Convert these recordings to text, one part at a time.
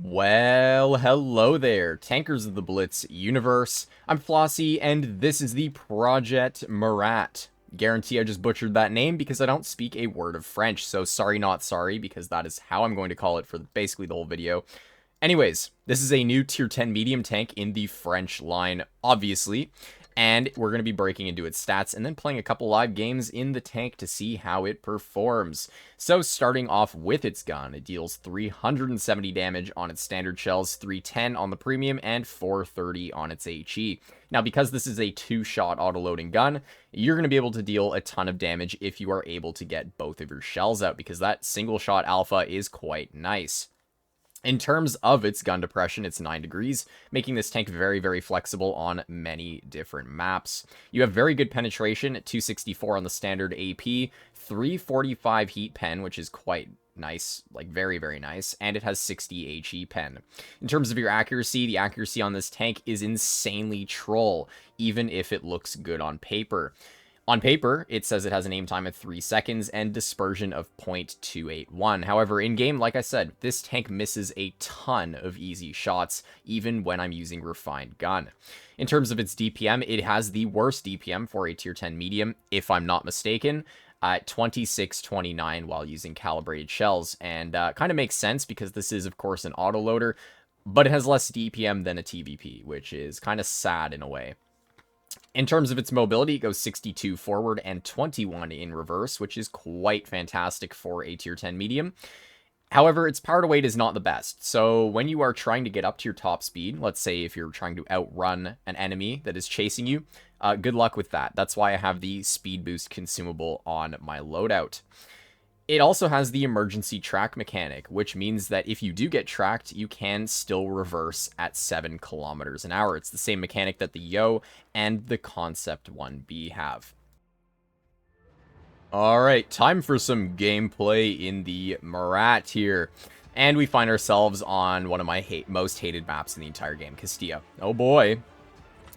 Well, hello there, Tankers of the Blitz universe. I'm Flossie, and this is the Projet Murat. Guarantee I just butchered that name because I don't speak a word of French, so sorry not sorry, because that is how I'm going to call it for basically the whole video. Anyways, this is a new tier 10 medium tank in the French line, obviously, and we're going to be breaking into its stats and then playing a couple live games in the tank to see how it performs. So starting off with its gun, it deals 370 damage on its standard shells, 310 on the premium, and 430 on its HE. Now, because this is a two-shot auto-loading gun, you're going to be able to deal a ton of damage if you are able to get both of your shells out, because that single-shot alpha is quite nice. In terms of its gun depression, it's 9 degrees, making this tank very, very flexible on many different maps. You have very good penetration at 264 on the standard AP, 345 heat pen, which is quite nice, like very, very nice, and it has 60 HE pen. In terms of your accuracy, the accuracy on this tank is insanely troll, even if it looks good on paper. On paper, it says it has an aim time of 3 seconds and dispersion of 0.281. However, in-game, like I said, this tank misses a ton of easy shots, even when I'm using refined gun. In terms of its DPM, it has the worst DPM for a tier 10 medium, if I'm not mistaken, at 2629 while using calibrated shells. And kind of makes sense because this is, of course, an autoloader, but it has less DPM than a TVP, which is kind of sad in a way. In terms of its mobility, it goes 62 forward and 21 in reverse, which is quite fantastic for a tier 10 medium. However, its power to weight is not the best, so when you are trying to get up to your top speed, let's say if you're trying to outrun an enemy that is chasing you, good luck with that. That's why I have the speed boost consumable on my loadout. It also has the emergency track mechanic, which means that if you do get tracked, you can still reverse at 7 kilometers an hour. It's the same mechanic that the Yo and the Concept 1B have. Alright, time for some gameplay in the Murat here. And we find ourselves on one of my most hated maps in the entire game, Castilla. Oh boy.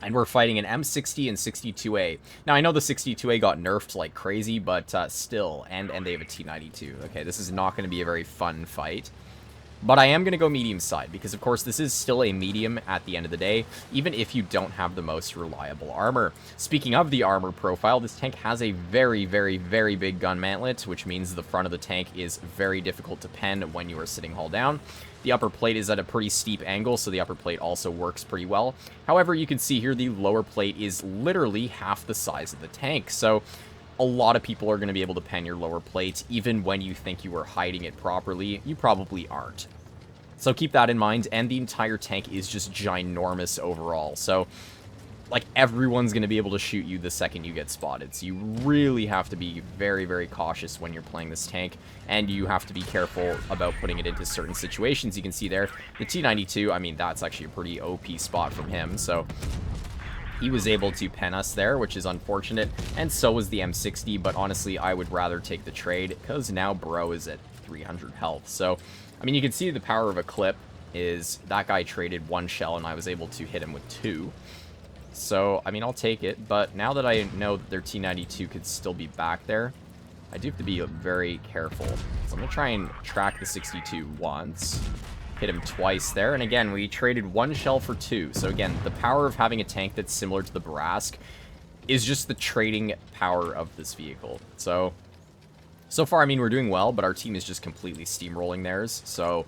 And we're fighting an M60 and 62A. Now, I know the 62A got nerfed like crazy, but still. And they have a T92. Okay, this is not going to be a very fun fight. But I am going to go medium side, because of course this is still a medium at the end of the day, even if you don't have the most reliable armor. Speaking of the armor profile, this tank has a very, very, very big gun mantlet, which means the front of the tank is very difficult to pen when you are sitting hull down. The upper plate is at a pretty steep angle, so the upper plate also works pretty well. However, you can see here the lower plate is literally half the size of the tank, so a lot of people are going to be able to pen your lower plate, even when you think you are hiding it properly. You probably aren't. So keep that in mind, and the entire tank is just ginormous overall, so like everyone's going to be able to shoot you the second you get spotted, so you really have to be very, very cautious when you're playing this tank, and you have to be careful about putting it into certain situations. You can see there, the T92, I mean, that's actually a pretty OP spot from him, so he was able to pen us there, which is unfortunate, and so was the M60, but honestly, I would rather take the trade, because now bro is at 300 health, so, I mean, you can see the power of a clip is that guy traded 1 shell, and I was able to hit him with 2. So, I mean, I'll take it, but now that I know that their T92 could still be back there, I do have to be very careful. So I'm going to try and track the 62 once, hit him twice there, and again, we traded 1 shell for 2. So again, the power of having a tank that's similar to the Brask is just the trading power of this vehicle. So far, I mean, we're doing well, but our team is just completely steamrolling theirs, so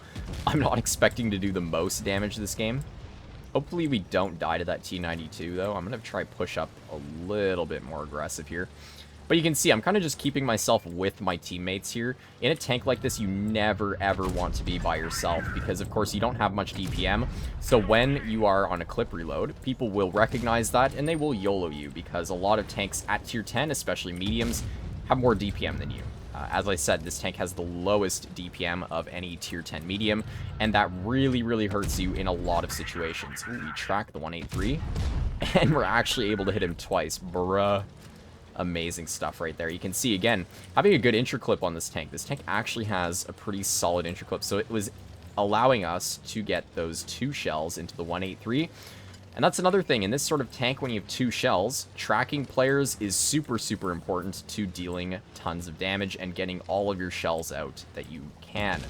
I'm not expecting to do the most damage this game. Hopefully we don't die to that T92, though. I'm going to try push up a little bit more aggressive here. But you can see, I'm kind of just keeping myself with my teammates here. In a tank like this, you never, ever want to be by yourself, because, of course, you don't have much DPM. So when you are on a clip reload, people will recognize that, and they will YOLO you, because a lot of tanks at tier 10, especially mediums, have more DPM than you. As I said, this tank has the lowest DPM of any tier 10 medium, and that really, really hurts you in a lot of situations. Ooh, we track the 183, and we're actually able to hit him twice. Bruh. Amazing stuff right there. You can see, again, having a good interclip on this tank. This tank actually has a pretty solid interclip, so it was allowing us to get those 2 shells into the 183. And that's another thing, in this sort of tank, when you have 2 shells, tracking players is super, super important to dealing tons of damage and getting all of your shells out that you can.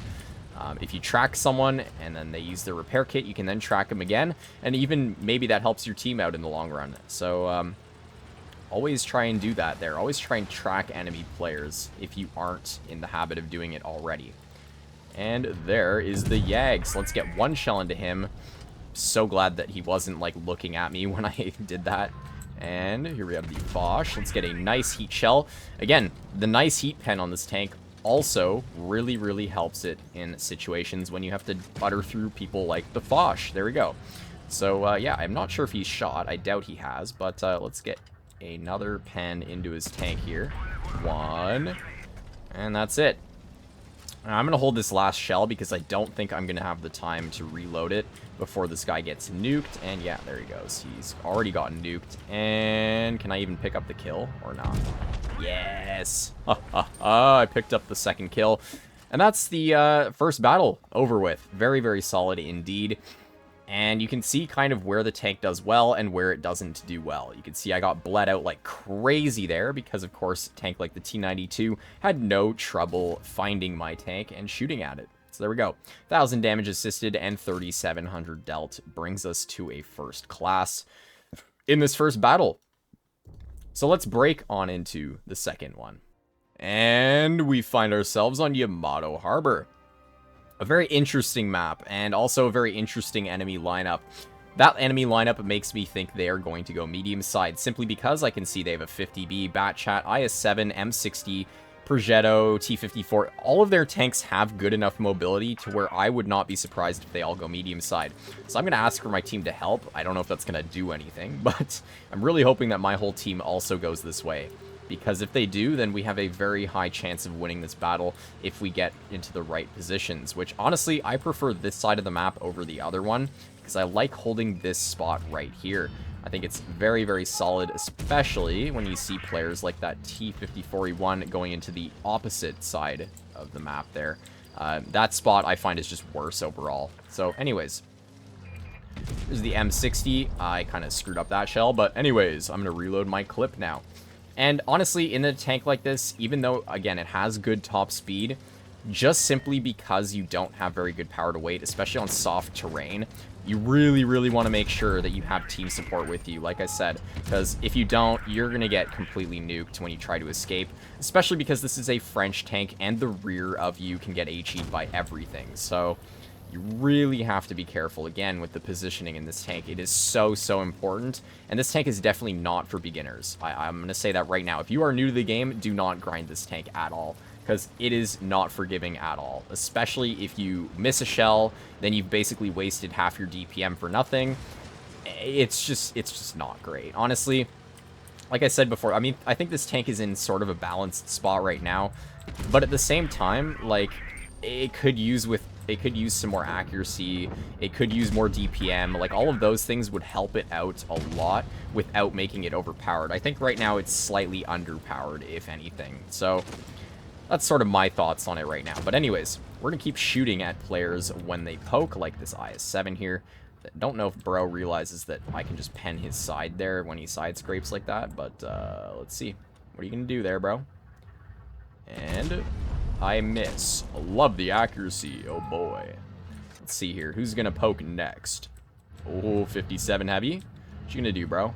If you track someone and then they use their repair kit, you can then track them again, and even maybe that helps your team out in the long run. So always try and do that there. Always try and track enemy players if you aren't in the habit of doing it already. And there is the Yags. Let's get one shell into him. So glad that he wasn't like looking at me when I did that. And here we have the Bosch. Let's get a nice heat shell. Again, the nice heat pen on this tank also really, really helps it in situations when you have to butter through people like the Foch. There we go. So, yeah, I'm not sure if he's shot. I doubt he has, but let's get another pen into his tank here. One. And that's it. I'm going to hold this last shell because I don't think I'm going to have the time to reload it before this guy gets nuked. And yeah, there he goes. He's already gotten nuked. And can I even pick up the kill or not? Yes. I picked up the second kill. And that's the first battle over with. Very, very solid indeed. And you can see kind of where the tank does well and where it doesn't do well. You can see I got bled out like crazy there because, of course, a tank like the T-92 had no trouble finding my tank and shooting at it. So there we go. 1,000 damage assisted and 3,700 dealt brings us to a first class in this first battle. So let's break on into the second one. And we find ourselves on Yamato Harbor. A very interesting map, and also a very interesting enemy lineup. That enemy lineup makes me think they are going to go medium side, simply because I can see they have a 50B, Batchat, IS-7, M60, Projet, T-54. All of their tanks have good enough mobility to where I would not be surprised if they all go medium side. So I'm going to ask for my team to help. I don't know if that's going to do anything, but I'm really hoping that my whole team also goes this way. Because if they do, then we have a very high chance of winning this battle if we get into the right positions. Which, honestly, I prefer this side of the map over the other one, because I like holding this spot right here. I think it's very, very solid, especially when you see players like that T-54E1 going into the opposite side of the map there. That spot I find is just worse overall. So, anyways, here's the M60. I kind of screwed up that shell, but anyways, I'm going to reload my clip now. And honestly, in a tank like this, even though, again, it has good top speed, just simply because you don't have very good power to weight, especially on soft terrain, you really, really want to make sure that you have team support with you, like I said, because if you don't, you're going to get completely nuked when you try to escape, especially because this is a French tank and the rear of you can get HE'd by everything. So you really have to be careful, again, with the positioning in this tank. It is so, so important. And this tank is definitely not for beginners. I'm going to say that right now. If you are new to the game, do not grind this tank at all, because it is not forgiving at all. Especially if you miss a shell, then you've basically wasted half your DPM for nothing. It's just not great. Honestly, like I said before, I mean, I think this tank is in sort of a balanced spot right now. But at the same time, like, it could use some more accuracy, it could use more DPM, like all of those things would help it out a lot without making it overpowered. I think right now it's slightly underpowered, if anything. So that's sort of my thoughts on it right now. But anyways, we're going to keep shooting at players when they poke, like this IS-7 here. Don't know if Bro realizes that I can just pen his side there when he side scrapes like that, but let's see. What are you going to do there, bro? And I miss. Love the accuracy. Oh boy. Let's see here. Who's gonna poke next? Oh, 57 heavy. What you gonna do, bro?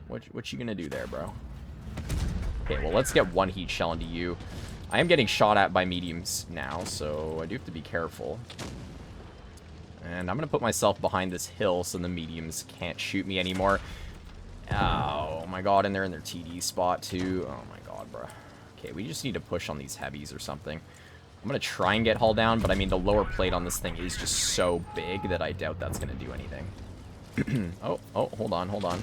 What you gonna do there, bro? Okay, well, let's get one heat shell into you. I am getting shot at by mediums now, so I do have to be careful. And I'm gonna put myself behind this hill so the mediums can't shoot me anymore. Oh my god, and they're in their TD spot too. Oh my god, bro. Okay, we just need to push on these heavies or something. I'm going to try and get hull down, but I mean, the lower plate on this thing is just so big that I doubt that's going to do anything. oh, hold on.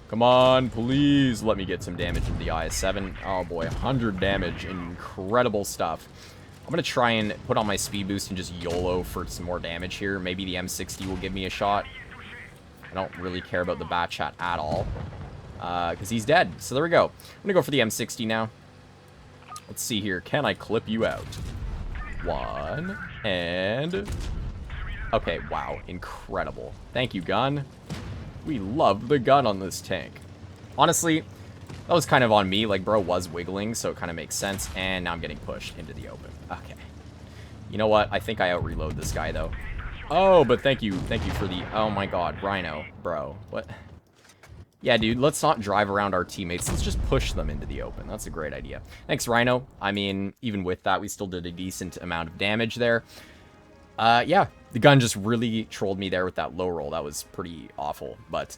Come on, please let me get some damage into the IS-7. Oh boy, 100 damage. Incredible stuff. I'm going to try and put on my speed boost and just YOLO for some more damage here. Maybe the M60 will give me a shot. I don't really care about the Batchat at all, because he's dead. So there we go. I'm going to go for the M60 now. Let's see here. Can I clip you out? One. And okay, wow. Incredible. Thank you, gun. We love the gun on this tank. Honestly, that was kind of on me. Like, bro was wiggling, so it kind of makes sense. And now I'm getting pushed into the open. Okay. You know what? I think I out-reload this guy, though. Oh, but thank you for the... Oh my god, Rhino, bro. What? Yeah, dude, let's not drive around our teammates. Let's just push them into the open. That's a great idea. Thanks, Rhino. I mean, even with that, we still did a decent amount of damage there. Yeah, the gun just really trolled me there with that low roll. That was pretty awful. But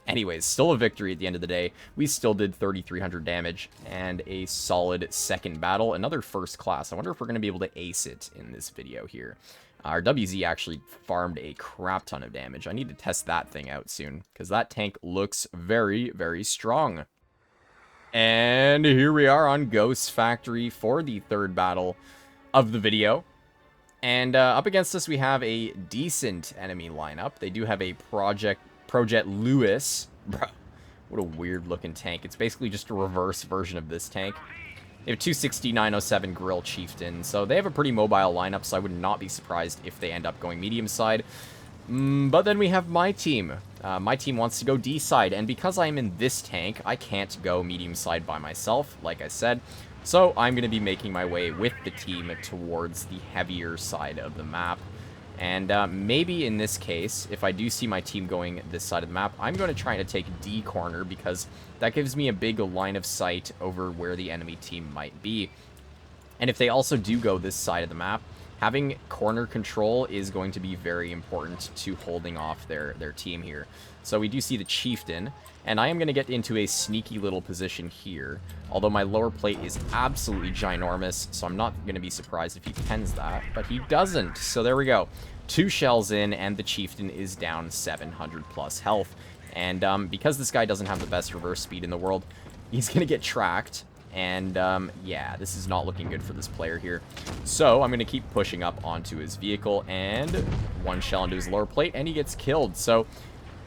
anyways, still a victory at the end of the day. We still did 3,300 damage and a solid second battle. Another first class. I wonder if we're going to be able to ace it in this video here. Our WZ actually farmed a crap ton of damage. I need to test that thing out soon, because that tank looks very, very strong. And here we are on Ghost Factory for the third battle of the video. And up against us, we have a decent enemy lineup. They do have a Projet Lewis. Bro, what a weird-looking tank. It's basically just a reverse version of this tank. They have 260, 907 Grill Chieftain, so they have a pretty mobile lineup, so I would not be surprised if they end up going medium side. But then we have my team. My team wants to go D side, and because I'm in this tank, I can't go medium side by myself, like I said. So I'm going to be making my way with the team towards the heavier side of the map. And maybe in this case, if I do see my team going this side of the map, I'm going to try to take D corner because that gives me a big line of sight over where the enemy team might be. And if they also do go this side of the map, having corner control is going to be very important to holding off their team here. So we do see the Chieftain, and I am going to get into a sneaky little position here. Although my lower plate is absolutely ginormous, so I'm not going to be surprised if he pens that. But he doesn't, so there we go. 2 shells in, and the Chieftain is down 700 plus health. And because this guy doesn't have the best reverse speed in the world, he's going to get tracked. And, yeah, this is not looking good for this player here. So, I'm going to keep pushing up onto his vehicle, and 1 shell into his lower plate, and he gets killed. So,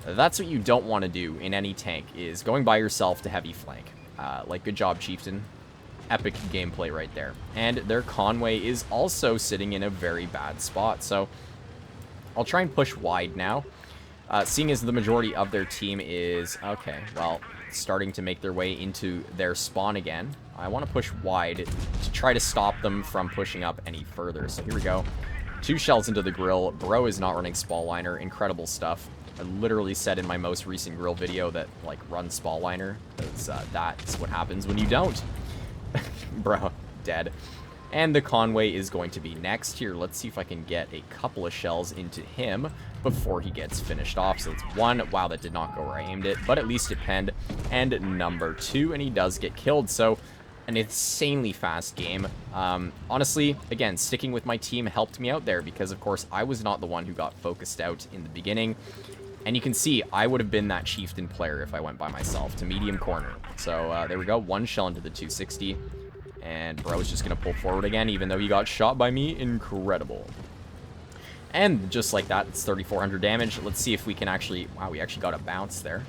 that's what you don't want to do in any tank, is going by yourself to heavy flank. Like, good job, Chieftain. Epic gameplay right there. And their Conway is also sitting in a very bad spot. So, I'll try and push wide now. Seeing as the majority of their team is... Okay, well... starting to make their way into their spawn again. I want to push wide to try to stop them from pushing up any further. So here we go. 2 shells into the grill. Bro is not running Spall Liner. Incredible stuff. I literally said in my most recent grill video that, like, run Spall Liner, because that's what happens when you don't. Bro, dead. And the Conway is going to be next here. Let's see if I can get a couple of shells into him before he gets finished off. So it's 1. Wow, that did not go where I aimed it, but at least it penned. And number 2, and he does get killed. So an insanely fast game. Honestly, again, sticking with my team helped me out there because, of course, I was not the one who got focused out in the beginning. And you can see, I would have been that Chieftain player if I went by myself to medium corner. So there we go. 1 shell into the 260. And Bro's just going to pull forward again, even though he got shot by me. Incredible. And just like that, it's 3,400 damage. Let's see if we can actually... Wow, we actually got a bounce there.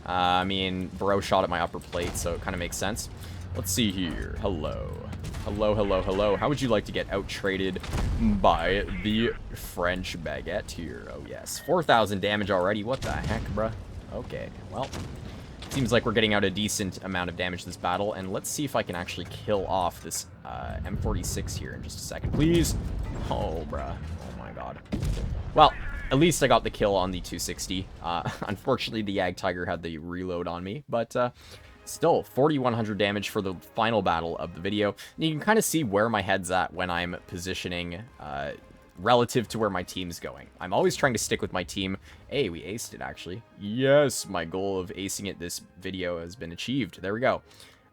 I mean, Bro shot at my upper plate, so it kind of makes sense. Let's see here. Hello. Hello, hello, hello. How would you like to get out-traded by the French baguette here? Oh, yes. 4,000 damage already. What the heck, bruh? Okay, well... Seems like we're getting out a decent amount of damage this battle, and let's see if I can actually kill off this M46 here in just a second. Please! Oh, bruh. Oh my god. Well, at least I got the kill on the 260. Unfortunately, the Yag Tiger had the reload on me, but still, 4,100 damage for the final battle of the video. And you can kind of see where my head's at when I'm positioning relative to where my team's going. I'm always trying to stick with my team. Hey, we aced it, actually. Yes, my goal of acing it this video has been achieved. There we go.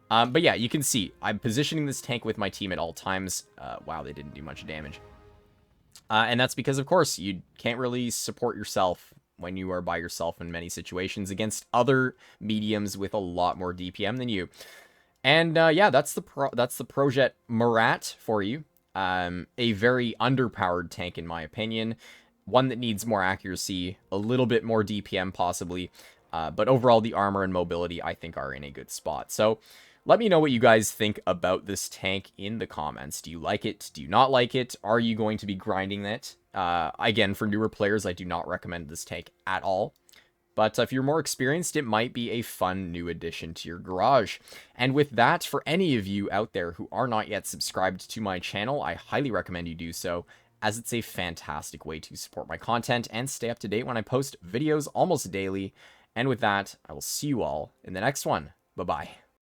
But yeah, you can see, I'm positioning this tank with my team at all times. Wow, they didn't do much damage. And that's because, of course, you can't really support yourself when you are by yourself in many situations against other mediums with a lot more DPM than you. And yeah, that's the Projet Murat for you. A very underpowered tank in my opinion, one that needs more accuracy, a little bit more DPM possibly, but overall the armor and mobility I think are in a good spot. So let me know what you guys think about this tank in the comments. Do you like it? Do you not like it? Are you going to be grinding it? Again, for newer players, I do not recommend this tank at all. But if you're more experienced, it might be a fun new addition to your garage. And with that, for any of you out there who are not yet subscribed to my channel, I highly recommend you do so, as it's a fantastic way to support my content and stay up to date when I post videos almost daily. And with that, I will see you all in the next one. Bye-bye.